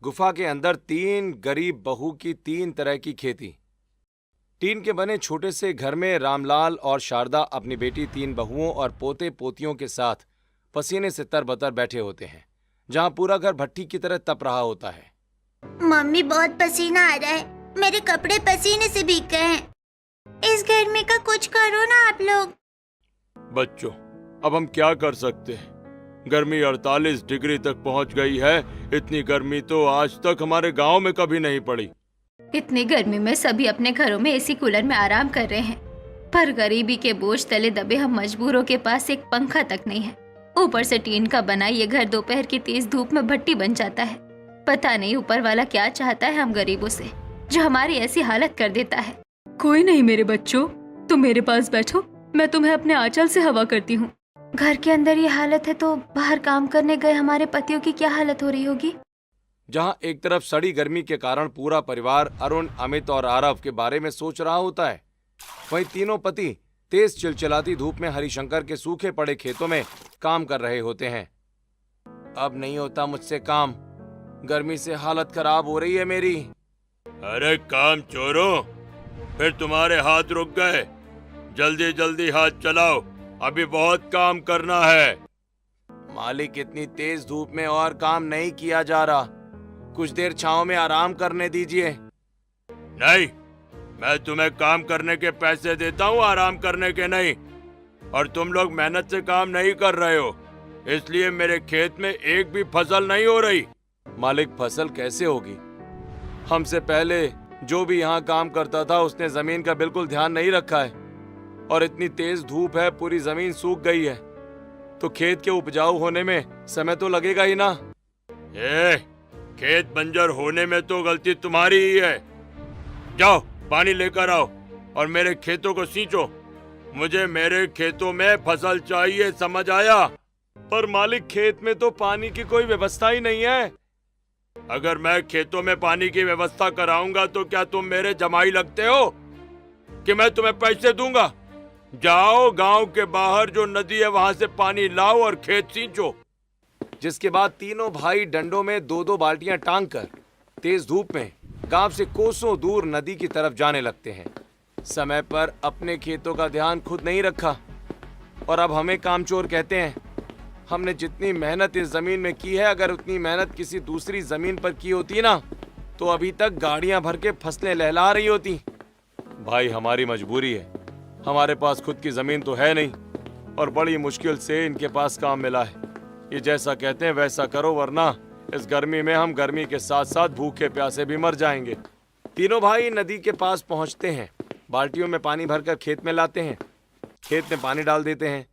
गुफा के अंदर 3 गरीब बहू की 3 तरह की खेती। टीन के बने छोटे से घर में रामलाल और शारदा अपनी बेटी 3 बहुओं और पोते पोतियों के साथ पसीने से तरबतर बैठे होते हैं, जहां पूरा घर भट्टी की तरह तप रहा होता है। मम्मी, बहुत पसीना आ रहा है, मेरे कपड़े पसीने से भीग गए हैं। इस गर्मी का कुछ करो ना आप लोग। बच्चों, अब हम क्या कर सकते हैं? गर्मी 48 डिग्री तक पहुंच गई है। इतनी गर्मी तो आज तक हमारे गांव में कभी नहीं पड़ी। इतनी गर्मी में सभी अपने घरों में एसी कूलर में आराम कर रहे हैं, पर गरीबी के बोझ तले दबे हम मजबूरों के पास एक पंखा तक नहीं है। ऊपर से टीन का बना ये घर दोपहर की तेज धूप में भट्टी बन जाता है। पता नहीं ऊपर वाला क्या चाहता है हम गरीबों से, जो हमारी ऐसी हालत कर देता है। कोई नहीं मेरे बच्चों, तुम मेरे पास बैठो, मैं तुम्हें अपने आंचल से हवा करती हूँ। घर के अंदर ये हालत है तो बाहर काम करने गए हमारे पतियों की क्या हालत हो रही होगी। जहां एक तरफ सड़ी गर्मी के कारण पूरा परिवार अरुण, अमित और आरव के बारे में सोच रहा होता है, वहीं तीनों पति तेज चिलचिलाती धूप में हरिशंकर के सूखे पड़े खेतों में काम कर रहे होते हैं। अब नहीं होता मुझसे काम, गर्मी से हालत खराब हो रही है मेरी। अरे काम चोरों, फिर तुम्हारे हाथ रुक गए? जल्दी जल्दी हाथ चलाओ, अभी बहुत काम करना है। मालिक, इतनी तेज धूप में और काम नहीं किया जा रहा, कुछ देर छांव में आराम करने दीजिए। नहीं, मैं तुम्हें काम करने के पैसे देता हूँ, आराम करने के नहीं। और तुम लोग मेहनत से काम नहीं कर रहे हो, इसलिए मेरे खेत में एक भी फसल नहीं हो रही। मालिक, फसल कैसे होगी? हमसे पहले जो भी यहाँ काम करता था उसने जमीन का बिल्कुल ध्यान नहीं रखा है, और इतनी तेज धूप है, पूरी जमीन सूख गई है, तो खेत के उपजाऊ होने में समय तो लगेगा ही ना। खेत बंजर होने में तो गलती तुम्हारी ही है। जाओ पानी लेकर आओ और मेरे खेतों को सींचो। मुझे मेरे खेतों में फसल चाहिए, समझ आया? पर मालिक, खेत में तो पानी की कोई व्यवस्था ही नहीं है। अगर मैं खेतों में पानी की व्यवस्था कराऊंगा तो क्या तुम मेरे जमाई लगते हो कि मैं तुम्हें पैसे दूंगा? जाओ गांव के बाहर जो नदी है वहां से पानी लाओ और खेत सींचो। जिसके बाद तीनों भाई डंडों में 2-2 बाल्टियां टांग कर तेज धूप में गांव से कोसों दूर नदी की तरफ जाने लगते हैं। समय पर अपने खेतों का ध्यान खुद नहीं रखा और अब हमें कामचोर कहते हैं। हमने जितनी मेहनत इस जमीन में की है, अगर उतनी मेहनत किसी दूसरी जमीन पर की होती ना, तो अभी तक गाड़ियां भर के फसलें लहला रही होती। भाई, हमारी मजबूरी है, हमारे पास खुद की जमीन तो है नहीं और बड़ी मुश्किल से इनके पास काम मिला है। ये जैसा कहते हैं वैसा करो, वरना इस गर्मी में हम गर्मी के साथ साथ भूखे प्यासे भी मर जाएंगे। तीनों भाई नदी के पास पहुंचते हैं, बाल्टियों में पानी भरकर खेत में लाते हैं, खेत में पानी डाल देते हैं।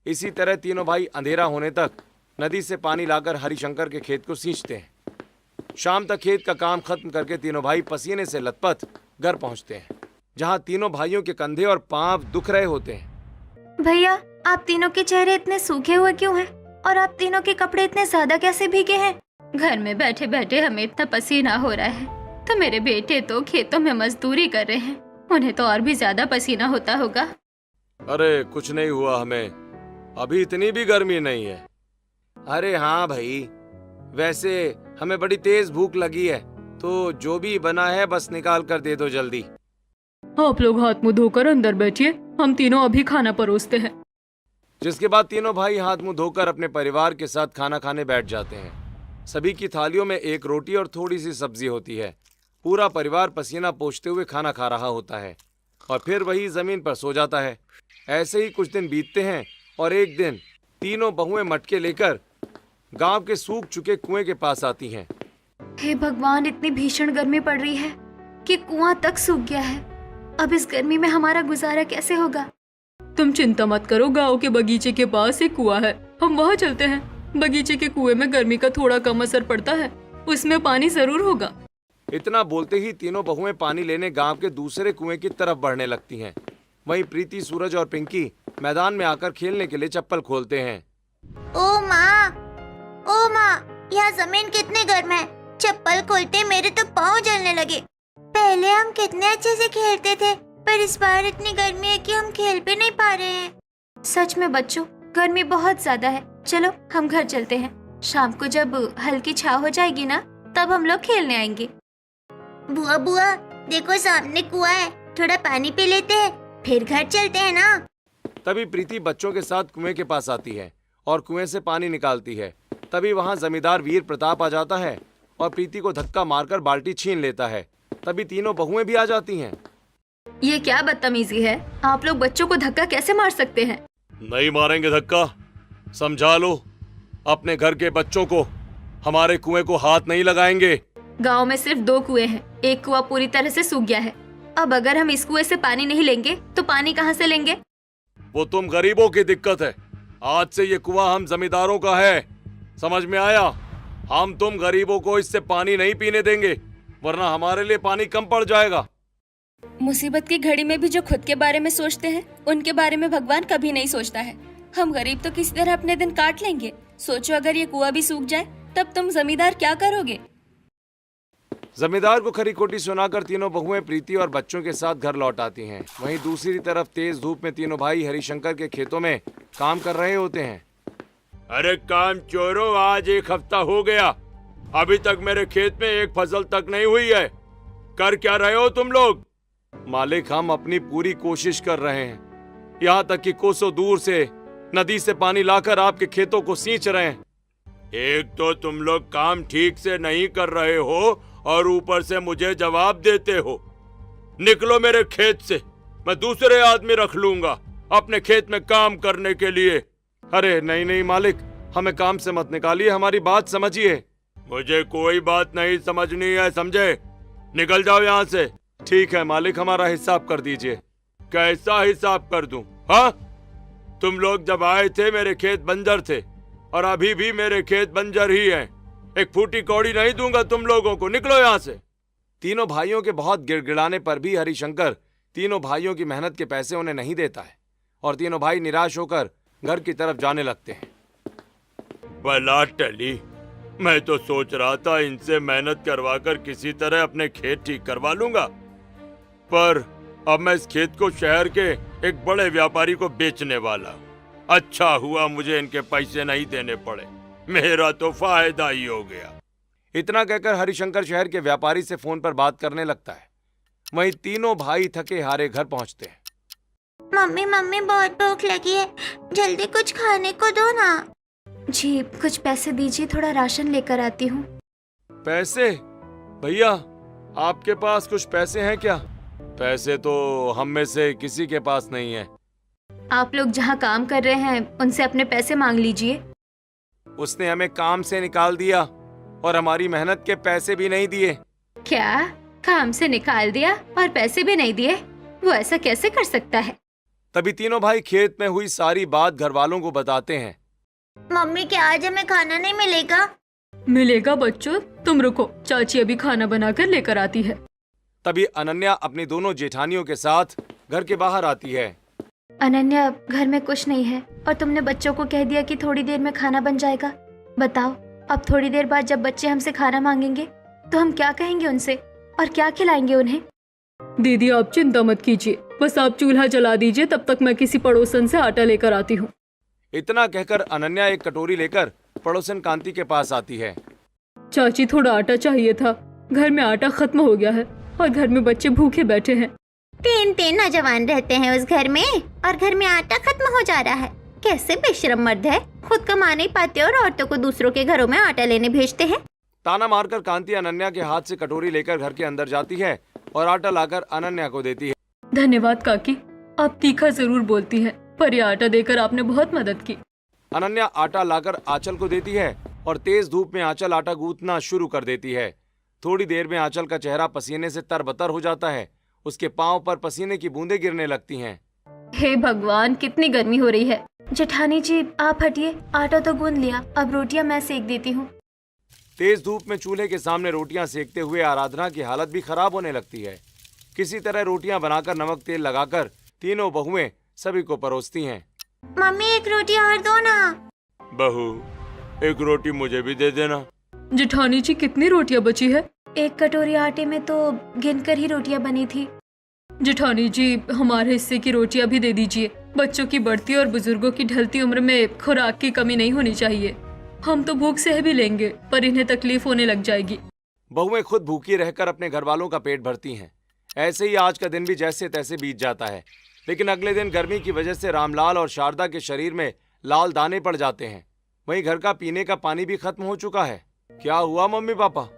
इसी तरह तीनों भाई अंधेरा होने तक नदी से पानी लाकर हरिशंकर के खेत को सींचते हैं। शाम तक खेत का काम खत्म करके तीनों भाई पसीने से लथपथ घर पहुंचते हैं, जहां तीनों भाइयों के कंधे और पांव दुख रहे होते हैं। भैया, आप तीनों के चेहरे इतने सूखे हुए क्यों हैं? और आप तीनों के कपड़े इतने ज्यादा कैसे भीगे हैं? घर में बैठे बैठे हमें इतना पसीना हो रहा है, तो मेरे बेटे तो खेतों में मजदूरी कर रहे हैं, उन्हें तो और भी ज्यादा पसीना होता होगा। अरे कुछ नहीं हुआ हमें, अभी इतनी भी गर्मी नहीं है। अरे हाँ भाई, वैसे हमें बड़ी तेज भूख लगी है, तो जो भी बना है बस निकाल कर दे दो जल्दी। आप लोग हाथ मुंह धोकर अंदर बैठिए, हम तीनों अभी खाना परोसते हैं। जिसके बाद तीनों भाई हाथ मुंह धोकर अपने परिवार के साथ खाना खाने बैठ जाते हैं। सभी की थालियों में एक रोटी और थोड़ी सी सब्जी होती है। पूरा परिवार पसीना पोंछते हुए खाना खा रहा होता है और फिर वही जमीन पर सो जाता है। ऐसे ही कुछ दिन बीतते हैं और एक दिन तीनों बहुएं मटके लेकर गांव के सूख चुके कुएं के पास आती हैं। हे भगवान, इतनी भीषण गर्मी पड़ रही है कि कुआं तक सूख गया है। अब इस गर्मी में हमारा गुजारा कैसे होगा? तुम चिंता मत करो, गांव के बगीचे के पास एक कुआं है, हम वहां चलते हैं। बगीचे के कुएं में गर्मी का थोड़ा कम असर पड़ता है, उसमें पानी जरूर होगा। इतना बोलते ही तीनों बहुएं पानी लेने गांव के दूसरे कुएं की तरफ बढ़ने लगती हैं। वहीं प्रीति, सूरज और पिंकी मैदान में आकर खेलने के लिए चप्पल खोलते हैं। ओ माँ, यह जमीन कितनी गर्म है। चप्पल खोलते मेरे तो पाँव जलने लगे। पहले हम कितने अच्छे से खेलते थे, पर इस बार इतनी गर्मी है कि हम खेल भी नहीं पा रहे हैं। सच में बच्चों, गर्मी बहुत ज्यादा है। चलो हम घर चलते हैं, शाम को जब हल्की छाव हो जाएगी ना, तब हम लोग खेलने आएंगे। बुआ बुआ, देखो सामने कुआं है, थोड़ा पानी पी लेते हैं, फिर घर चलते हैं ना। तभी प्रीति बच्चों के साथ कुएं के पास आती है और कुएं से पानी निकालती है। तभी वहां जमींदार वीर प्रताप आ जाता है और प्रीति को धक्का मारकर बाल्टी छीन लेता है। तभी तीनों बहुएं भी आ जाती हैं। ये क्या बदतमीजी है? आप लोग बच्चों को धक्का कैसे मार सकते हैं? नहीं मारेंगे धक्का, समझा लो अपने घर के बच्चों को। हमारे कुएं को हाथ नहीं लगाएंगे। गांव में सिर्फ 2 कुएं हैं, एक कुआं पूरी तरह से सूख गया है। अब अगर हम इस कुएं से पानी नहीं लेंगे तो पानी कहां से लेंगे? वो तुम गरीबों की दिक्कत है। आज से ये कुआं हम जमींदारों का है, समझ में आया? हम तुम गरीबों को इससे पानी नहीं पीने देंगे, वरना हमारे लिए पानी कम पड़ जाएगा। मुसीबत की घड़ी में भी जो खुद के बारे में सोचते हैं, उनके बारे में भगवान कभी नहीं सोचता है। हम गरीब तो किसी तरह अपने दिन काट लेंगे। सोचो अगर ये कुआं भी सूख जाए तब तुम जमींदार क्या करोगे? जमींदार को खरी खोटी सुनाकर तीनों बहुएं प्रीति और बच्चों के साथ घर लौट आती हैं। वहीं दूसरी तरफ तेज धूप में तीनों भाई हरिशंकर के खेतों में काम कर रहे होते हैं। अरे काम चोरों, आज 1 हफ्ता हो गया, अभी तक मेरे खेत में एक फसल तक नहीं हुई है। कर क्या रहे हो तुम लोग? मालिक, हम अपनी पूरी कोशिश कर रहे हैं, यहाँ तक कि कोसों दूर से नदी से पानी लाकर आपके खेतों को सींच रहे हैं। एक तो तुम लोग काम ठीक से नहीं कर रहे हो और ऊपर से मुझे जवाब देते हो। निकलो मेरे खेत से, मैं दूसरे आदमी रख लूंगा अपने खेत में काम करने के लिए। अरे नहीं नहीं मालिक, हमें काम से मत निकालिए, हमारी बात समझिए। मुझे कोई बात नहीं समझनी है, समझे? निकल जाओ यहाँ से। ठीक है मालिक, हमारा हिसाब कर दीजिए। कैसा हिसाब कर दूं? हाँ, तुम लोग जब आए थे मेरे खेत बंजर थे और अभी भी मेरे खेत बंजर ही हैं। एक फूटी कौड़ी नहीं दूंगा तुम लोगों को, निकलो यहाँ से। तीनों भाइयों के बहुत गिड़गिड़ाने पर भी हरिशंकर तीनों भाइयों की मेहनत के पैसे उन्हें नहीं देता है और तीनों भाई निराश होकर घर की तरफ जाने लगते हैं। बला टली, मैं तो सोच रहा था इनसे मेहनत करवाकर किसी तरह अपने खेत ठीक करवा लूंगा, पर अब मैं इस खेत को शहर के एक बड़े व्यापारी को बेचने वाला हूँ। अच्छा हुआ मुझे इनके पैसे नहीं देने पड़े, मेरा तो फायदा ही हो गया। इतना कहकर हरिशंकर शहर के व्यापारी से फोन पर बात करने लगता है। वहीं तीनों भाई थके हारे घर पहुंचते हैं। मम्मी मम्मी, बहुत भूख लगी है, जल्दी कुछ खाने को दो ना। जी, कुछ पैसे दीजिए, थोड़ा राशन लेकर आती हूँ। पैसे? भैया, आपके पास कुछ पैसे हैं क्या? पैसे तो हम में से किसी के पास नहीं है। आप लोग जहाँ काम कर रहे हैं उनसे अपने पैसे मांग लीजिए। उसने हमें काम से निकाल दिया और हमारी मेहनत के पैसे भी नहीं दिए। क्या? काम से निकाल दिया और पैसे भी नहीं दिए? वो ऐसा कैसे कर सकता है? तभी तीनों भाई खेत में हुई सारी बात घर वालों को बताते हैं। मम्मी, क्या आज हमें खाना नहीं मिलेगा? मिलेगा बच्चों, तुम रुको, चाची अभी खाना बनाकर लेकर आती है। तभी अनन्या अपनी दोनों जेठानियों के साथ घर के बाहर आती है। अनन्या, घर में कुछ नहीं है और तुमने बच्चों को कह दिया कि थोड़ी देर में खाना बन जाएगा। बताओ, अब थोड़ी देर बाद जब बच्चे हमसे खाना मांगेंगे तो हम क्या कहेंगे उनसे और क्या खिलाएंगे उन्हें? दीदी आप चिंता मत कीजिए, बस आप चूल्हा जला दीजिए, तब तक मैं किसी पड़ोसन से आटा लेकर आती हूँ। इतना कहकर अनन्या एक कटोरी लेकर पड़ोसन कांति के पास आती है। चाची, थोड़ा आटा चाहिए था, घर में आटा खत्म हो गया है और घर में बच्चे भूखे बैठे हैं। 3 नौजवान रहते हैं उस घर में और घर में आटा खत्म हो जा रहा है। कैसे बेशरम मर्द है, खुद कमा नहीं पाते और औरतों को दूसरों के घरों में आटा लेने भेजते हैं। ताना मारकर कांति अनन्या के हाथ से कटोरी लेकर घर के अंदर जाती है और आटा लाकर अनन्या को देती है। धन्यवाद काकी, आप तीखा जरूर बोलती हैं, पर यह आटा देकर आपने बहुत मदद की। अनन्या आटा लाकर आंचल को देती है और तेज धूप में आंचल आटा गूंथना शुरू कर देती है। थोड़ी देर में आंचल का चेहरा पसीने से तरबतर हो जाता है। उसके पांव पर पसीने की बूंदें गिरने लगती हैं। हे भगवान, कितनी गर्मी हो रही है। जेठानी जी, आप हटिए, आटा तो गूंद लिया, अब रोटियां मैं सेक देती हूँ। तेज धूप में चूल्हे के सामने रोटियां सेकते हुए आराधना की हालत भी खराब होने लगती है। किसी तरह रोटियां बनाकर नमक तेल लगाकर तीनों बहुएं सभी को परोसती हैं। मम्मी, एक रोटी और दो ना। बहू, एक रोटी मुझे भी दे देना। जेठानी जी, कितनी रोटियां बची है? 1 कटोरी आटे में तो गिनकर ही रोटियां बनी थी। जेठानी जी, हमारे हिस्से की रोटियां भी दे दीजिए। बच्चों की बढ़ती और बुजुर्गों की ढलती उम्र में खुराक की कमी नहीं होनी चाहिए। हम तो भूख सह भी लेंगे, पर इन्हें तकलीफ होने लग जाएगी। बहुएं खुद भूखी रहकर अपने घर वालों का पेट भरती हैं। ऐसे ही आज का दिन भी जैसे तैसे बीत जाता है, लेकिन अगले दिन गर्मी की वजह से रामलाल और शारदा के शरीर में लाल दाने पड़ जाते हैं। वहीं घर का पीने का पानी भी खत्म हो चुका है। क्या हुआ मम्मी पापा,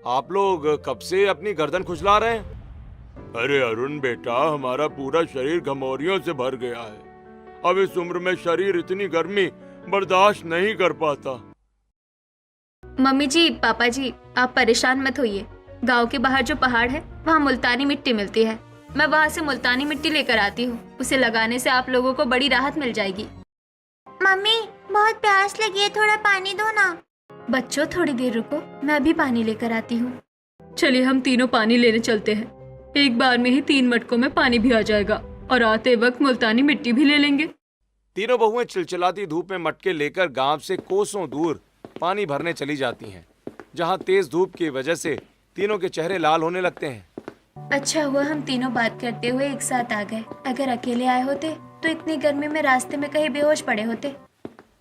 आप लोग कब से अपनी गर्दन खुजला रहे हैं? अरे अरुण बेटा, हमारा पूरा शरीर घमौरियों से भर गया है। अब इस उम्र में शरीर इतनी गर्मी बर्दाश्त नहीं कर पाता। मम्मी जी, पापा जी, आप परेशान मत होइए। गांव के बाहर जो पहाड़ है वहाँ मुल्तानी मिट्टी मिलती है। मैं वहाँ से मुल्तानी मिट्टी लेकर आती हूँ। उसे लगाने से आप लोगों को बड़ी राहत मिल जाएगी। मम्मी बहुत प्यास लगी है, थोड़ा पानी दो ना। बच्चों थोड़ी देर रुको, मैं अभी पानी लेकर आती हूँ। चलिए हम तीनों पानी लेने चलते हैं। एक बार में ही 3 मटकों में पानी भी आ जाएगा और आते वक्त मुल्तानी मिट्टी भी ले लेंगे। तीनों बहुएं चिलचिलाती धूप में मटके लेकर गांव से कोसों दूर पानी भरने चली जाती हैं, जहां तेज धूप की वजह से तीनों के चेहरे लाल होने लगते हैं। अच्छा हुआ हम तीनों बात करते हुए एक साथ आ गए। अगर अकेले आए होते तो इतनी गर्मी में रास्ते में कहीं बेहोश पड़े होते।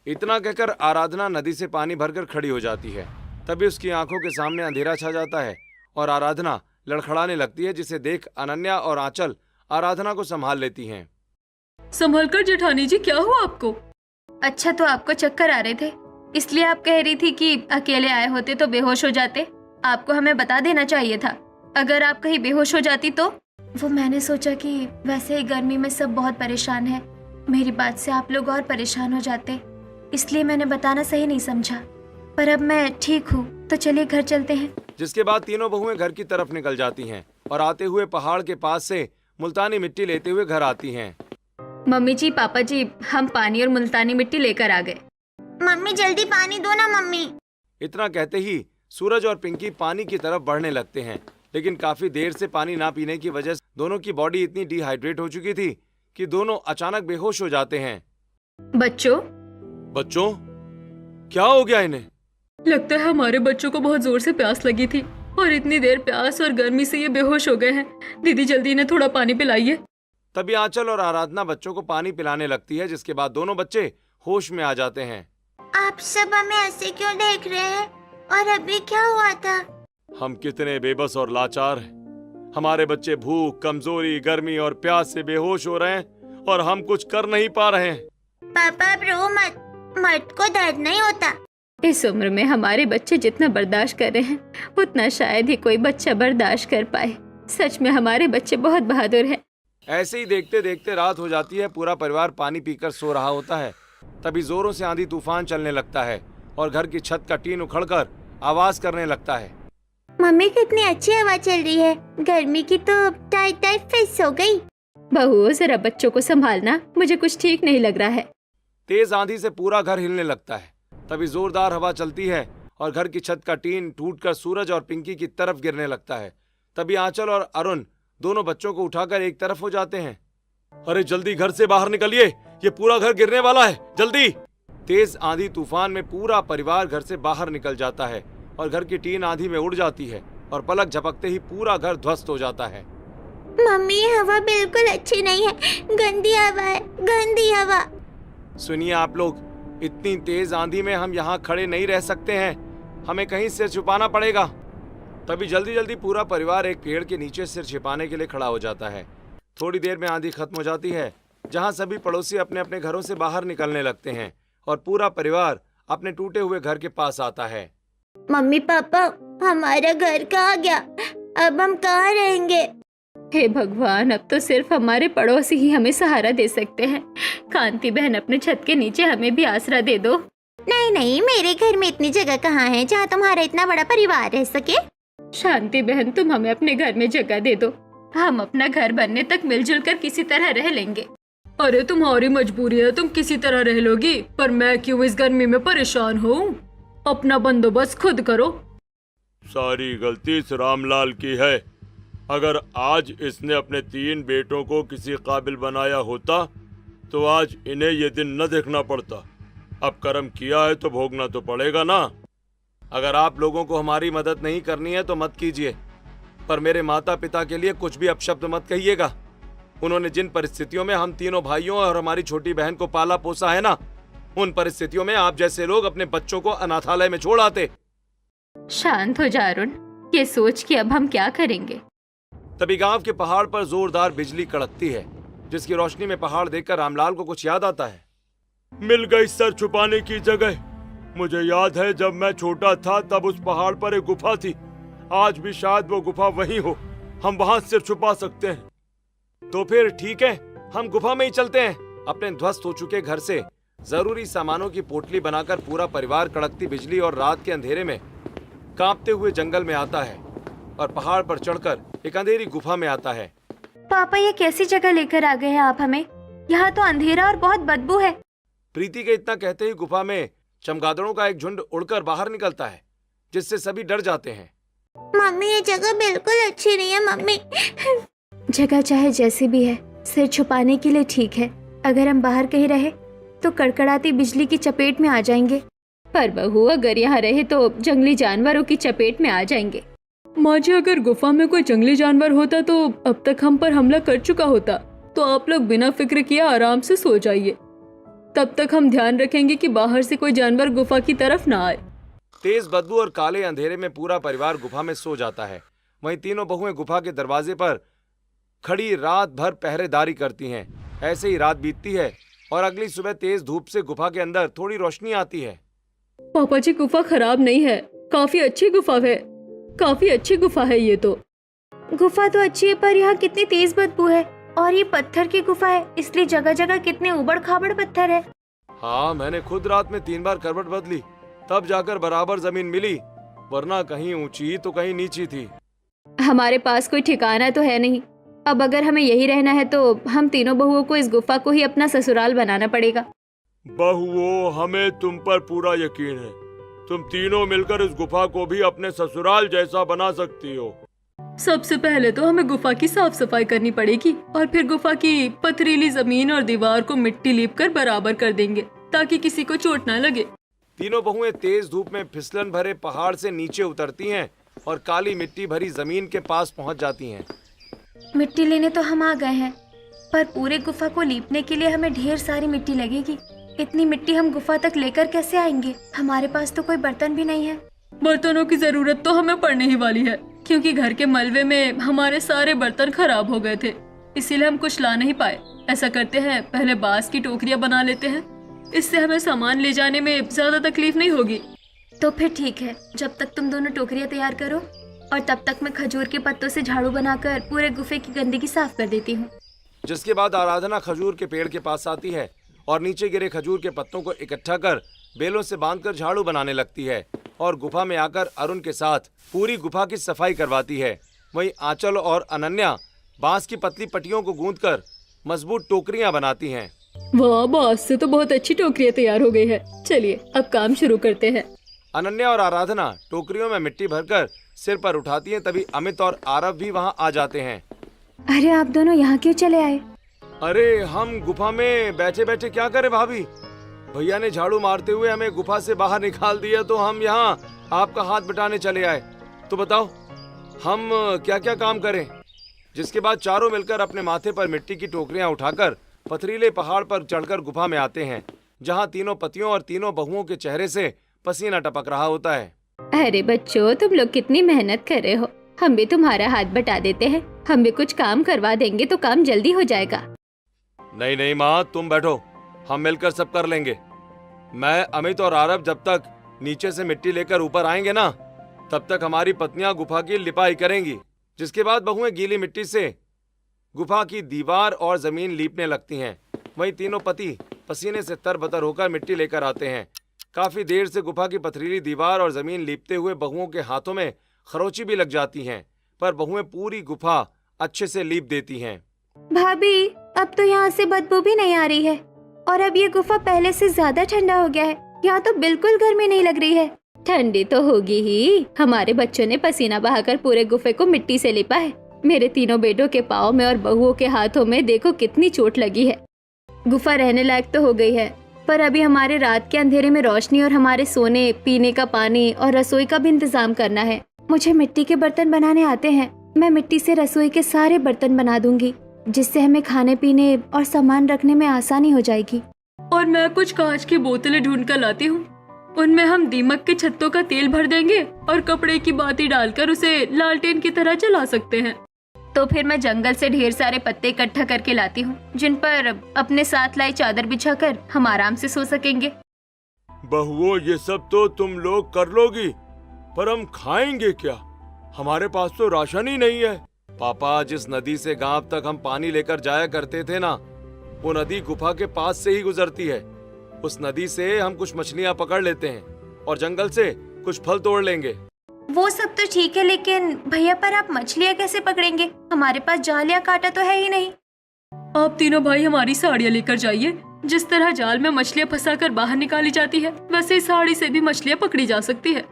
इतना कहकर आराधना नदी से पानी भरकर खड़ी हो जाती है। तभी उसकी आंखों के सामने अंधेरा छा जाता है और आराधना लड़खड़ाने लगती है, जिसे देख अनन्या और आंचल आराधना को संभाल लेती हैं। संभलकर जेठानी जी, क्या हुआ आपको? अच्छा, तो आपको चक्कर आ रहे थे, इसलिए आप कह रही थी कि अकेले आए होते तो बेहोश हो जाते। आपको हमें बता देना चाहिए था, अगर आप कहीं बेहोश हो जाती तो। वो मैंने सोचा कि वैसे ही गर्मी में सब बहुत परेशान है, मेरी बात से आप लोग और परेशान हो जाते, इसलिए मैंने बताना सही नहीं समझा। पर अब मैं ठीक हूँ, तो चलिए घर चलते हैं। जिसके बाद तीनों बहुएं घर की तरफ निकल जाती हैं और आते हुए पहाड़ के पास से मुल्तानी मिट्टी लेते हुए घर आती हैं। मम्मी जी, पापा जी, हम पानी और मुल्तानी मिट्टी लेकर आ गए। मम्मी जल्दी पानी दो ना मम्मी। इतना कहते ही सूरज और पिंकी पानी की तरफ बढ़ने लगते हैं, लेकिन काफी देर से पानी ना पीने की वजह से दोनों की बॉडी इतनी डिहाइड्रेट हो चुकी थी कि दोनों अचानक बेहोश हो जाते हैं। बच्चों क्या हो गया इन्हें? लगता है हमारे बच्चों को बहुत जोर से प्यास लगी थी और इतनी देर प्यास और गर्मी से ये बेहोश हो गए हैं। दीदी जल्दी इन्हें थोड़ा पानी पिलाइए। तभी आंचल और आराधना बच्चों को पानी पिलाने लगती है, जिसके बाद दोनों बच्चे होश में आ जाते हैं। आप सब हमें ऐसे क्यों देख रहे हैं? और अभी क्या हुआ था? हम कितने बेबस और लाचार हैं। हमारे बच्चे भूख, कमजोरी, गर्मी और प्यास से बेहोश हो रहे हैं और हम कुछ कर नहीं पा रहे हैं। पापा रो मत, मर्द को दर्द नहीं होता। इस उम्र में हमारे बच्चे जितना बर्दाश्त कर रहे हैं, उतना शायद ही कोई बच्चा बर्दाश्त कर पाए। सच में हमारे बच्चे बहुत बहादुर हैं। ऐसे ही देखते देखते रात हो जाती है। पूरा परिवार पानी पीकर सो रहा होता है। तभी जोरों से आंधी तूफान चलने लगता है और घर की छत का टीन उखड़कर आवाज करने लगता है। मम्मी कितनी अच्छी हवा चल रही है, गर्मी की तो टाई फिस हो गई। बहू, जरा बच्चों को संभालना, मुझे कुछ ठीक नहीं लग रहा है। तेज आंधी से पूरा घर हिलने लगता है। तभी जोरदार हवा चलती है और घर की छत का टीन टूटकर सूरज और पिंकी की तरफ गिरने लगता है। तभी आंचल और अरुण दोनों बच्चों को उठाकर एक तरफ हो जाते हैं। अरे जल्दी घर से बाहर निकलिए, ये पूरा घर गिरने वाला है, जल्दी। तेज आंधी तूफान में पूरा परिवार घर से बाहर निकल जाता है और घर की टीन आंधी में उड़ जाती है और पलक झपकते ही पूरा घर ध्वस्त हो जाता है। मम्मी हवा बिल्कुल अच्छी नहीं है, गंदी हवा है, गंदी हवा। सुनिए आप लोग, इतनी तेज आंधी में हम यहाँ खड़े नहीं रह सकते हैं, हमें कहीं सिर छुपाना पड़ेगा। तभी जल्दी जल्दी पूरा परिवार एक पेड़ के नीचे सिर छिपाने के लिए खड़ा हो जाता है। थोड़ी देर में आंधी खत्म हो जाती है, जहाँ सभी पड़ोसी अपने अपने घरों से बाहर निकलने लगते हैं और पूरा परिवार अपने टूटे हुए घर के पास आता है। मम्मी पापा, हमारा घर कहाँ गया? अब हम कहाँ रहेंगे? हे भगवान, अब तो सिर्फ हमारे पड़ोसी ही हमें सहारा दे सकते हैं। कांति बहन, अपने छत के नीचे हमें भी आसरा दे दो। नहीं नहीं, मेरे घर में इतनी जगह कहाँ है जहाँ तुम्हारा इतना बड़ा परिवार रह सके। शांति बहन, तुम हमें अपने घर में जगह दे दो, हम अपना घर बनने तक मिलजुल कर किसी तरह रह लेंगे। अरे तुम्हारी मजबूरी है, तुम किसी तरह रह लोगी, पर मैं क्यों इस गर्मी में परेशान हूँ? अपना बंदोबस्त खुद करो। सारी गलती इस रामलाल की है। अगर आज इसने अपने 3 बेटों को किसी काबिल बनाया होता तो आज इन्हें ये दिन न देखना पड़ता। अब कर्म किया है तो भोगना तो पड़ेगा ना। अगर आप लोगों को हमारी मदद नहीं करनी है तो मत कीजिए, पर मेरे माता पिता के लिए कुछ भी अपशब्द मत कहिएगा। उन्होंने जिन परिस्थितियों में हम तीनों भाइयों और हमारी छोटी बहन को पाला पोसा है ना, उन परिस्थितियों में आप जैसे लोग अपने बच्चों को अनाथालय में छोड़ आते। शांत हो जा अरुण, ये सोच कि अब हम क्या करेंगे। तभी गांव के पहाड़ पर जोरदार बिजली कड़कती है, जिसकी रोशनी में पहाड़ देखकर रामलाल को कुछ याद आता है। मिल गई सर छुपाने की जगह। मुझे याद है जब मैं छोटा था तब उस पहाड़ पर एक गुफा थी। आज भी शायद वो गुफा वहीं हो, हम वहां सिर छुपा सकते हैं। तो फिर ठीक है, हम गुफा में ही चलते हैं। अपने ध्वस्त हो चुके घर से जरूरी सामानों की पोटली बनाकर पूरा परिवार कड़कती बिजली और रात के अंधेरे में कांपते हुए जंगल में आता है और पहाड़ पर चढ़कर एक अंधेरी गुफा में आता है। पापा, ये कैसी जगह लेकर आ गए हैं आप हमें? यहाँ तो अंधेरा और बहुत बदबू है। प्रीति के इतना कहते ही गुफा में चमगादड़ों का एक झुंड उड़कर बाहर निकलता है, जिससे सभी डर जाते हैं। मम्मी ये जगह बिल्कुल अच्छी नहीं है मम्मी। जगह चाहे जैसी भी है, सिर छुपाने के लिए ठीक है। अगर हम बाहर कहीं रहे तो कड़कड़ाती बिजली की चपेट में आ जाएंगे, पर बहू अगर यहाँ रहे तो जंगली जानवरों की चपेट में आ जाएंगे। माँ जी, अगर गुफा में कोई जंगली जानवर होता तो अब तक हम पर हमला कर चुका होता। तो आप लोग बिना फिक्र किए आराम से सो जाइए। तब तक हम ध्यान रखेंगे कि बाहर से कोई जानवर गुफा की तरफ ना आए। तेज बदबू और काले अंधेरे में पूरा परिवार गुफा में सो जाता है। वहीं तीनों बहुएं गुफा के दरवाजे पर खड़ी रात भर पहरेदारी करती हैं। ऐसे ही रात बीतती है और अगली सुबह तेज धूप से गुफा के अंदर थोड़ी रोशनी आती है। पापा जी, गुफा खराब नहीं है, काफी अच्छी गुफा है। काफी अच्छी गुफा है ये तो। गुफा तो अच्छी है, पर यहाँ कितनी तेज बदबू है। और ये पत्थर की गुफा है, इसलिए जगह जगह कितने उबड़ खाबड़ पत्थर है। हाँ, मैंने खुद रात में 3 बार करवट बदली, तब जाकर बराबर जमीन मिली, वरना कहीं ऊंची तो कहीं नीची थी। हमारे पास कोई ठिकाना तो है नहीं। अब अगर हमें यही रहना है तो हम तीनों बहुओं को इस गुफा को ही अपना ससुराल बनाना पड़ेगा। बहुओं, हमें तुम पर पूरा यकीन है। तुम तीनों मिलकर इस गुफा को भी अपने ससुराल जैसा बना सकती हो। सबसे पहले तो हमें गुफा की साफ सफाई करनी पड़ेगी और फिर गुफा की पथरीली जमीन और दीवार को मिट्टी लीपकर बराबर कर देंगे ताकि किसी को चोट न लगे। तीनों बहुएं तेज धूप में फिसलन भरे पहाड़ से नीचे उतरती हैं और काली मिट्टी भरी जमीन के पास पहुंच जाती हैं। मिट्टी लेने तो हम आ गए हैं, पर पूरे गुफा को लीपने के लिए हमें ढेर सारी मिट्टी लगेगी। इतनी मिट्टी हम गुफा तक लेकर कैसे आएंगे? हमारे पास तो कोई बर्तन भी नहीं है। बर्तनों की जरूरत तो हमें पड़ने ही वाली है, क्योंकि घर के मलबे में हमारे सारे बर्तन खराब हो गए थे, इसीलिए हम कुछ ला नहीं पाए। ऐसा करते हैं, पहले बांस की टोकरियां बना लेते हैं, इससे हमें सामान ले जाने में ज्यादा तकलीफ नहीं होगी। तो फिर ठीक है, जब तक तुम दोनों टोकरियां तैयार करो और तब तक मैं खजूर के पत्तों से झाड़ू बनाकर पूरे गुफे की गंदगी साफ कर देती हूँ। जिसके बाद आराधना खजूर के पेड़ के पास आती है और नीचे गिरे खजूर के पत्तों को इकट्ठा कर बेलों से बांधकर झाड़ू बनाने लगती है और गुफा में आकर अरुण के साथ पूरी गुफा की सफाई करवाती है। वहीं आंचल और अनन्या बांस की पतली पट्टियों को गूंथकर मजबूत टोकरियां बनाती हैं। वाह, बांस से तो बहुत अच्छी टोकरियां तैयार हो गई है। चलिए अब काम शुरू करते हैं। अनन्या और आराधना टोकरियों में मिट्टी भरकर सिर पर उठाती हैं। तभी अमित और आरव भी वहां आ जाते हैं। अरे आप दोनों यहाँ क्यों चले आए? अरे हम गुफा में बैठे बैठे क्या करें भाभी? भैया ने झाड़ू मारते हुए हमें गुफा से बाहर निकाल दिया, तो हम यहाँ आपका हाथ बटाने चले आए। तो बताओ हम क्या क्या काम करें? जिसके बाद चारों मिलकर अपने माथे पर मिट्टी की टोकरियां उठाकर पथरीले पहाड़ पर चढ़कर गुफा में आते हैं, जहाँ तीनों पतियों और तीनों बहुओं के चेहरे से पसीना टपक रहा होता है। अरे बच्चों, तुम लोग कितनी मेहनत कर रहे हो। हम भी तुम्हारा हाथ बटा देते हैं। हम भी कुछ काम करवा देंगे तो काम जल्दी हो जाएगा। नहीं नहीं माँ, तुम बैठो, हम मिलकर सब कर लेंगे। मैं, अमित और आरव जब तक नीचे से मिट्टी लेकर ऊपर आएंगे ना, तब तक हमारी पत्नियां गुफा की लिपाई करेंगी। जिसके बाद बहुएं गीली मिट्टी से गुफा की दीवार और जमीन लीपने लगती हैं। वहीं तीनों पति पसीने से तरबतर होकर मिट्टी लेकर आते हैं। काफी देर से गुफा की पथरीली दीवार और जमीन लीपते हुए बहुओं के हाथों में खरोंची भी लग जाती हैं, पर बहुएं पूरी गुफा अच्छे से लीप देती हैं। भाभी, अब तो यहाँ से बदबू भी नहीं आ रही है और अब ये गुफा पहले से ज्यादा ठंडा हो गया है। यहाँ तो बिल्कुल गर्मी नहीं लग रही है। ठंडी तो होगी ही, हमारे बच्चों ने पसीना बहाकर पूरे गुफे को मिट्टी से लिपा है। मेरे तीनों बेटों के पाँव में और बहुओं के हाथों में देखो कितनी चोट लगी है। गुफा रहने लायक तो हो गई है, पर अभी हमारे रात के अंधेरे में रोशनी और हमारे सोने, पीने का पानी और रसोई का भी इंतजाम करना है। मुझे मिट्टी के बर्तन बनाने आते हैं। मैं मिट्टी से रसोई के सारे बर्तन बना दूंगी, जिससे हमें खाने पीने और सामान रखने में आसानी हो जाएगी। और मैं कुछ कांच की बोतलें ढूंढ कर लाती हूँ उनमें हम दीमक के छत्तों का तेल भर देंगे और कपड़े की बाती डालकर उसे लालटेन की तरह जला सकते हैं। तो फिर मैं जंगल से ढेर सारे पत्ते इकट्ठा करके लाती हूँ, जिन पर अपने साथ लाई चादर बिछाकर हम आराम से सो सकेंगे। बहुओं, ये सब तो तुम लोग कर लोगी, पर हम खाएंगे क्या? हमारे पास तो राशन ही नहीं है। पापा, जिस नदी से गांव तक हम पानी लेकर जाया करते थे ना, वो नदी गुफा के पास से ही गुजरती है। उस नदी से हम कुछ मछलियां पकड़ लेते हैं और जंगल से कुछ फल तोड़ लेंगे। वो सब तो ठीक है, लेकिन भैया पर आप मछलियाँ कैसे पकड़ेंगे? हमारे पास जाल या कांटा तो है ही नहीं। आप तीनों भाई हमारी साड़ियाँ लेकर जाइए। जिस तरह जाल में मछलियाँ फंसाकर बाहर निकाली जाती है, वैसे ही साड़ी से भी मछलियाँ पकड़ी जा सकती है।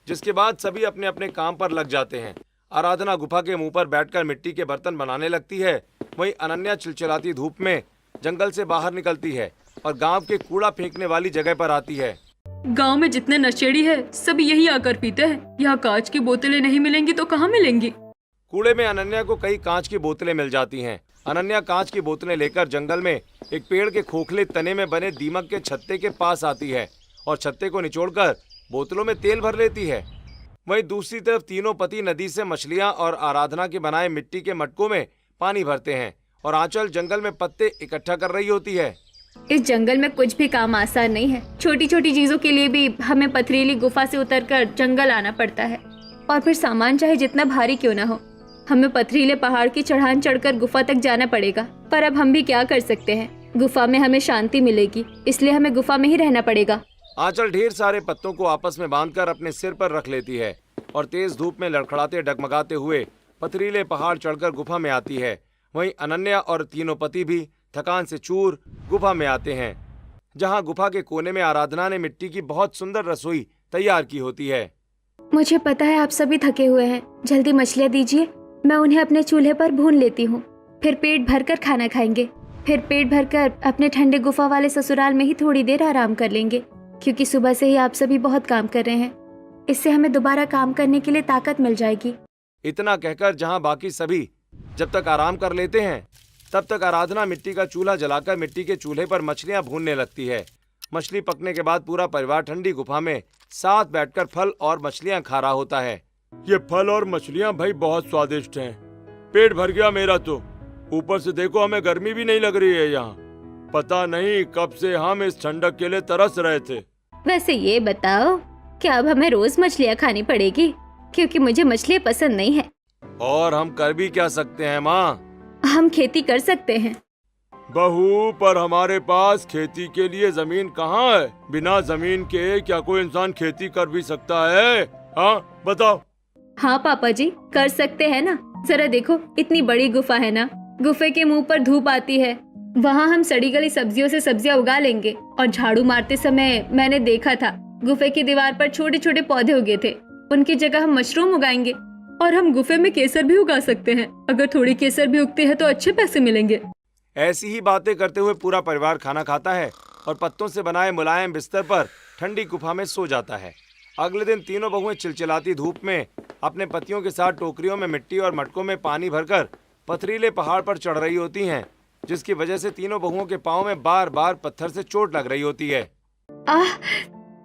जिसके बाद सभी अपने अपने काम पर लग जाते हैं। आराधना गुफा के मुंह पर बैठकर मिट्टी के बर्तन बनाने लगती है। वहीं अनन्या चिलचिलाती धूप में जंगल से बाहर निकलती है और गांव के कूड़ा फेंकने वाली जगह पर आती है। गांव में जितने नशेड़ी है सब यही आकर पीते हैं। यहाँ कांच की बोतलें नहीं मिलेंगी तो कहाँ मिलेंगी? कूड़े में अनन्या को कई कांच की बोतलें मिल जाती हैं। अनन्या कांच की बोतलें लेकर जंगल में एक पेड़ के खोखले तने में बने दीमक के छत्ते के पास आती है और छत्ते को निचोड़कर बोतलों में तेल भर लेती है। वहीं दूसरी तरफ तीनों पति नदी से मछलियां और आराधना के बनाए मिट्टी के मटकों में पानी भरते हैं और आंचल जंगल में पत्ते इकट्ठा कर रही होती है। इस जंगल में कुछ भी काम आसान नहीं है। छोटी छोटी चीजों के लिए भी हमें पथरीली गुफा से उतरकर जंगल आना पड़ता है, और फिर सामान चाहे जितना भारी क्यों ना हो, हमें पथरीले पहाड़ की चढ़ान चढ़कर गुफा तक जाना पड़ेगा। पर अब हम भी क्या कर सकते हैं? गुफा में हमें शांति मिलेगी, इसलिए हमें गुफा में ही रहना पड़ेगा। आंचल ढेर सारे पत्तों को आपस में बांधकर अपने सिर पर रख लेती है और तेज धूप में लड़खड़ाते डगमगाते हुए पथरीले पहाड़ चढ़कर गुफा में आती है। वहीं अनन्या और तीनों पति भी थकान से चूर गुफा में आते हैं, जहां गुफा के कोने में आराधना ने मिट्टी की बहुत सुंदर रसोई तैयार की होती है। मुझे पता है आप सभी थके हुए हैं, जल्दी मछलियाँ दीजिए, मैं उन्हें अपने चूल्हे पर भून लेती हूँ। फिर पेट भरकर खाना खाएंगे। फिर पेट भरकर अपने ठंडे गुफा वाले ससुराल में ही थोड़ी देर आराम कर लेंगे, क्योंकि सुबह से ही आप सभी बहुत काम कर रहे हैं। इससे हमें दोबारा काम करने के लिए ताकत मिल जाएगी। इतना कहकर जहां बाकी सभी जब तक आराम कर लेते हैं, तब तक आराधना मिट्टी का चूल्हा जलाकर मिट्टी के चूल्हे पर मछलियां भूनने लगती है। मछली पकने के बाद पूरा परिवार ठंडी गुफा में साथ बैठकर फल और मछलियां खा रहा होता है। ये फल और मछलियाँ भाई बहुत स्वादिष्ट हैं। पेट भर गया मेरा तो। ऊपर से देखो, हमें गर्मी भी नहीं लग रही है यहाँ। पता नहीं कब से हम इस ठंडक के लिए तरस रहे थे। वैसे ये बताओ, क्या अब हमें रोज मछलियाँ खानी पड़ेगी? क्योंकि मुझे मछलियाँ पसंद नहीं है। और हम कर भी क्या सकते हैं माँ? हम खेती कर सकते हैं। बहू, पर हमारे पास खेती के लिए जमीन कहाँ है? बिना जमीन के क्या कोई इंसान खेती कर भी सकता है? हाँ बताओ। हाँ पापा जी, कर सकते हैं ना। जरा देखो, इतनी बड़ी गुफा है ना, गुफे के मुंह पर धूप आती है। वहाँ हम सड़ी गली सब्जियों से सब्जियां उगा लेंगे। और झाड़ू मारते समय मैंने देखा था, गुफे की दीवार पर छोटे छोटे पौधे उगे थे। उनकी जगह हम मशरूम उगाएंगे। और हम गुफे में केसर भी उगा सकते हैं। अगर थोड़ी केसर भी उगती है तो अच्छे पैसे मिलेंगे। ऐसी ही बातें करते हुए पूरा परिवार खाना खाता है और पत्तों से बनाए मुलायम बिस्तर पर ठंडी गुफा में सो जाता है। अगले दिन तीनों बहुएं चिलचिलाती धूप में अपने पतियों के साथ टोकरियों में मिट्टी और मटकों में पानी भरकर पथरीले पहाड़ पर चढ़ रही होती हैं, जिसकी वजह से तीनों बहुओं के पाँव में बार बार पत्थर से चोट लग रही होती है। आह,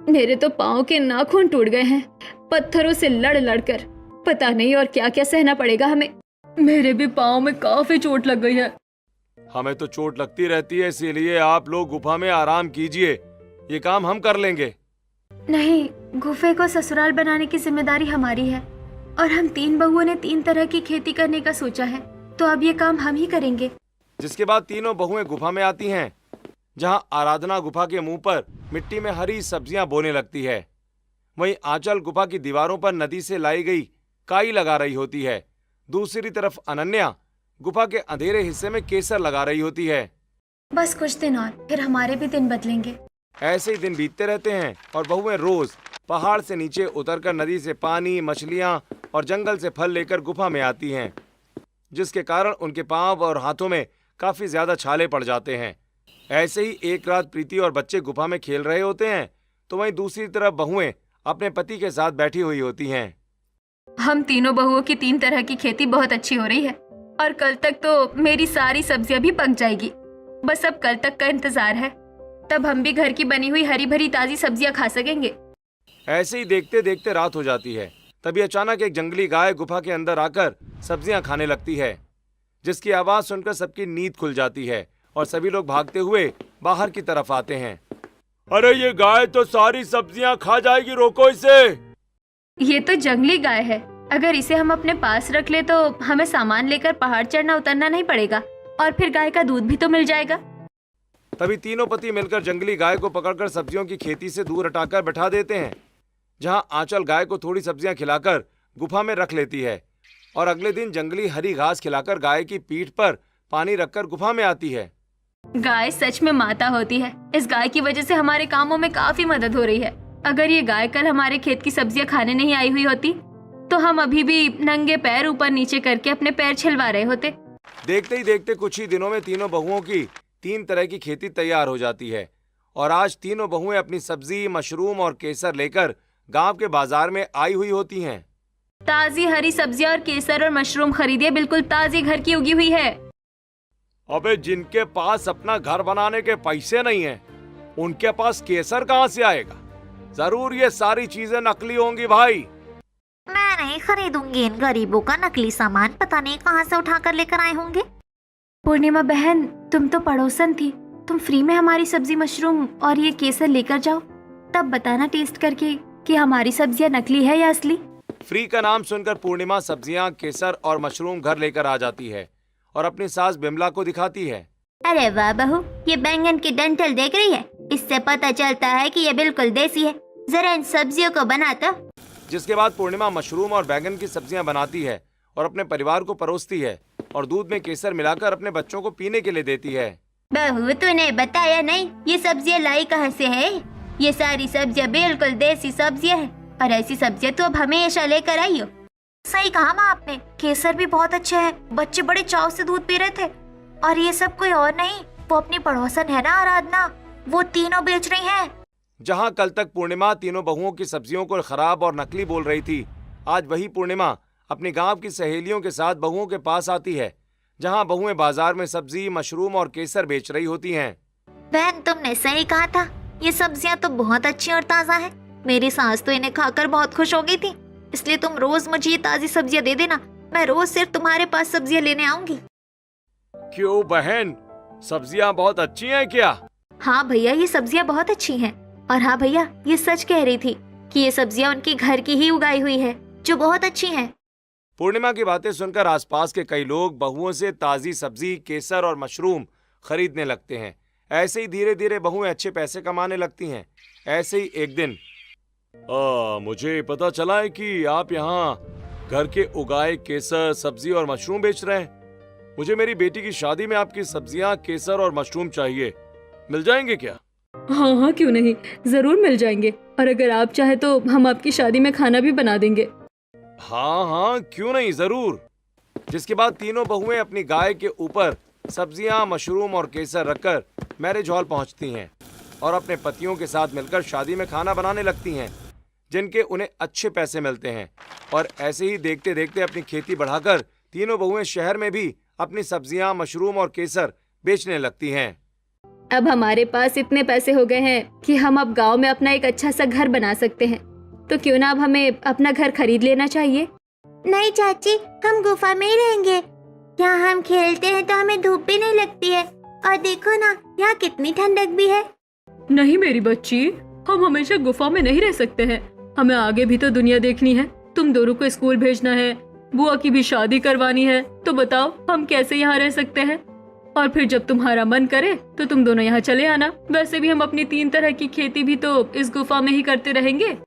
मेरे तो पाँव के नाखून टूट गए हैं पत्थरों से लड़ लड़कर। पता नहीं और क्या क्या सहना पड़ेगा हमें। मेरे भी पाँव में काफी चोट लग गई है। हमें तो चोट लगती रहती है, इसीलिए आप लोग गुफा में आराम कीजिए, ये काम हम कर लेंगे। नहीं, गुफे को ससुराल बनाने की जिम्मेदारी हमारी है, और हम 3 बहुओं ने 3 तरह की खेती करने का सोचा है, तो अब ये काम हम ही करेंगे। जिसके बाद तीनों बहुएं गुफा में आती हैं, जहां आराधना गुफा के मुंह पर मिट्टी में हरी सब्जियां बोने लगती है। वहीं आंचल गुफा की दीवारों पर नदी से लाई गई काई लगा रही होती है। दूसरी तरफ अनन्या गुफा के अंधेरे हिस्से में केसर लगा रही होती है। बस कुछ दिन और, फिर हमारे भी दिन बदलेंगे। ऐसे ही दिन बीतते रहते हैं और बहुएं रोज पहाड़ से नीचे उतरकर नदी से पानी, मछलियां और जंगल से फल लेकर गुफा में आती हैं, जिसके कारण उनके पांव और हाथों में काफी ज्यादा छाले पड़ जाते हैं। ऐसे ही एक रात प्रीति और बच्चे गुफा में खेल रहे होते हैं, तो वहीं दूसरी तरफ बहुएं अपने पति के साथ बैठी हुई होती हैं। हम तीनों बहुओं की 3 तरह की खेती बहुत अच्छी हो रही है, और कल तक तो मेरी सारी सब्जियां भी पक जाएगी। बस अब कल तक का इंतजार है, तब हम भी घर की बनी हुई हरी भरी ताजी सब्जियां खा सकेंगे। ऐसे ही देखते देखते रात हो जाती है। तभी अचानक एक जंगली गाय गुफा के अंदर आकर सब्जियां खाने लगती है, जिसकी आवाज सुनकर सबकी नींद खुल जाती है और सभी लोग भागते हुए बाहर की तरफ आते हैं। अरे ये गाय तो सारी सब्जियां खा जाएगी, रोको इसे। ये तो जंगली गाय है, अगर इसे हम अपने पास रख ले तो हमें सामान लेकर पहाड़ चढ़ना उतरना नहीं पड़ेगा और फिर गाय का दूध भी तो मिल जाएगा। तभी तीनों पति मिलकर जंगली गाय को पकड़कर सब्जियों की खेती से दूर हटाकर बैठा देते हैं, जहां आंचल गाय को थोड़ी सब्जियां खिलाकर गुफा में रख लेती है और अगले दिन जंगली हरी घास खिलाकर गाय की पीठ पर पानी रखकर गुफा में आती है। गाय सच में माता होती है। इस गाय की वजह से हमारे कामों में काफी मदद हो रही है। अगर ये गाय कल हमारे खेत की सब्जियां खाने नहीं आई हुई होती तो हम अभी भी नंगे पैर ऊपर नीचे करके अपने पैर छिलवा रहे होते। देखते ही देखते कुछ ही दिनों में तीनों बहुओं की 3 तरह की खेती तैयार हो जाती है और आज तीनों बहुएं अपनी सब्जी, मशरूम और केसर लेकर गांव के बाजार में आई हुई होती हैं। ताजी हरी सब्जियां और केसर और मशरूम खरीदिए, बिल्कुल ताजी घर की उगी हुई है। अबे जिनके पास अपना घर बनाने के पैसे नहीं हैं, उनके पास केसर कहां से आएगा? जरूर ये सारी चीजें नकली होंगी भाई। मैं नहीं खरीदूंगी इन गरीबों का नकली सामान, पता नहीं कहाँ से उठा कर लेकर आए होंगे। पूर्णिमा बहन, तुम तो पड़ोसन थी, तुम फ्री में हमारी सब्जी, मशरूम और ये केसर लेकर जाओ, तब बताना टेस्ट करके कि हमारी सब्जियां नकली है या असली। फ्री का नाम सुनकर पूर्णिमा सब्जियां, केसर और मशरूम घर लेकर आ जाती है और अपनी सास बिमला को दिखाती है। अरे वाह बहू, ये बैंगन की डंठल देख रही है? इससे पता चलता है कि ये बिल्कुल देसी है। जरा इन सब्जियों को बना तो। जिसके बाद पूर्णिमा मशरूम और बैंगन की सब्जियां बनाती है और अपने परिवार को परोसती है और दूध में केसर मिलाकर अपने बच्चों को पीने के लिए देती है। बहू तूने बताया नहीं ये सब्जियां लाई कहाँ से है? ये सारी सब्जियां बिल्कुल देसी सब्जियां हैं और ऐसी सब्जियां तो अब हमेशा लेकर आई हो। सही कहा माँ आपने, केसर भी बहुत अच्छे हैं, बच्चे बड़े चाव से दूध पी रहे थे। और ये सब कोई और नहीं, वो अपनी पड़ोसन है ना आराधना, वो तीनों बेच रही हैं। जहां कल तक पूर्णिमा तीनों बहुओं की सब्जियों को खराब और नकली बोल रही थी, आज वही पूर्णिमा अपनी गांव की सहेलियों के साथ बहुओं के पास आती है, जहां बहुएं बाजार में सब्जी, मशरूम और केसर बेच रही होती हैं। बहन तुमने सही कहा था, ये सब्जियां तो बहुत अच्छी और ताज़ा है। मेरी सास तो इन्हें खाकर बहुत खुश हो गई थी, इसलिए तुम रोज मुझे ये ताज़ी सब्जियां दे देना, मैं रोज सिर्फ तुम्हारे पास सब्जियां लेने आऊंगी। क्यों बहन, सब्जियां बहुत अच्छी हैं क्या? हाँ भैया, ये सब्जियां बहुत अच्छी हैं। और हाँ भैया, ये सच कह रही थी कि ये सब्जियां उनकी घर की ही उगाई हुई है, जो बहुत अच्छी हैं। पूर्णिमा की बातें सुनकर आसपास के कई लोग बहुओं से ताज़ी सब्जी, केसर और मशरूम खरीदने लगते हैं। ऐसे ही धीरे धीरे बहुएं अच्छे पैसे कमाने लगती हैं। ऐसे ही एक दिन मुझे पता चला है कि आप यहाँ घर के उगाए केसर, सब्जी और मशरूम बेच रहे हैं। मुझे मेरी बेटी की शादी में आपकी सब्जियां, केसर और मशरूम चाहिए, मिल जाएंगे क्या? हाँ हाँ, क्यों नहीं, जरूर मिल जाएंगे। और अगर आप चाहे तो हम आपकी शादी में खाना भी बना देंगे। हाँ हाँ, क्यों नहीं, जरूर। जिसके बाद तीनों बहुएं अपनी गाय के ऊपर सब्जियां, मशरूम और केसर रखकर मैरिज हॉल पहुंचती हैं और अपने पतियों के साथ मिलकर शादी में खाना बनाने लगती हैं, जिनके उन्हें अच्छे पैसे मिलते हैं। और ऐसे ही देखते देखते अपनी खेती बढ़ाकर तीनों बहुएं शहर में भी अपनी सब्जियां, मशरूम और केसर बेचने लगती हैं। अब हमारे पास इतने पैसे हो गए हैं कि हम अब गांव में अपना एक अच्छा सा घर बना सकते हैं, तो क्यों ना अब हमें अपना घर खरीद लेना चाहिए। नहीं चाची, हम गुफा में ही रहेंगे। यहाँ हम खेलते हैं तो हमें धूप भी नहीं लगती है, और देखो ना यहाँ कितनी ठंडक भी है। नहीं मेरी बच्ची, हम हमेशा गुफा में नहीं रह सकते हैं, हमें आगे भी तो दुनिया देखनी है। तुम दोनों को स्कूल भेजना है, बुआ की भी शादी करवानी है, तो बताओ हम कैसे यहाँ रह सकते हैं। और फिर जब तुम्हारा मन करे तो तुम दोनों यहाँ चले आना। वैसे भी हम अपनी 3 तरह की खेती भी तो इस गुफा में ही करते रहेंगे।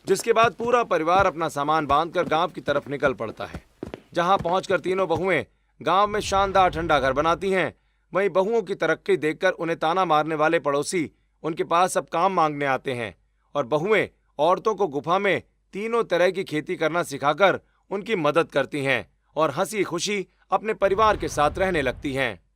जिसके बाद पूरा परिवार अपना सामान बांधकर गांव की तरफ निकल पड़ता है, जहां पहुंचकर तीनों बहुएं गांव में शानदार ठंडा घर बनाती हैं। वहीं बहुओं की तरक्की देखकर उन्हें ताना मारने वाले पड़ोसी उनके पास अब काम मांगने आते हैं और बहुएं औरतों को गुफा में तीनों तरह की खेती करना सिखाकर उनकी मदद करती हैं और हंसी खुशी अपने परिवार के साथ रहने लगती हैं।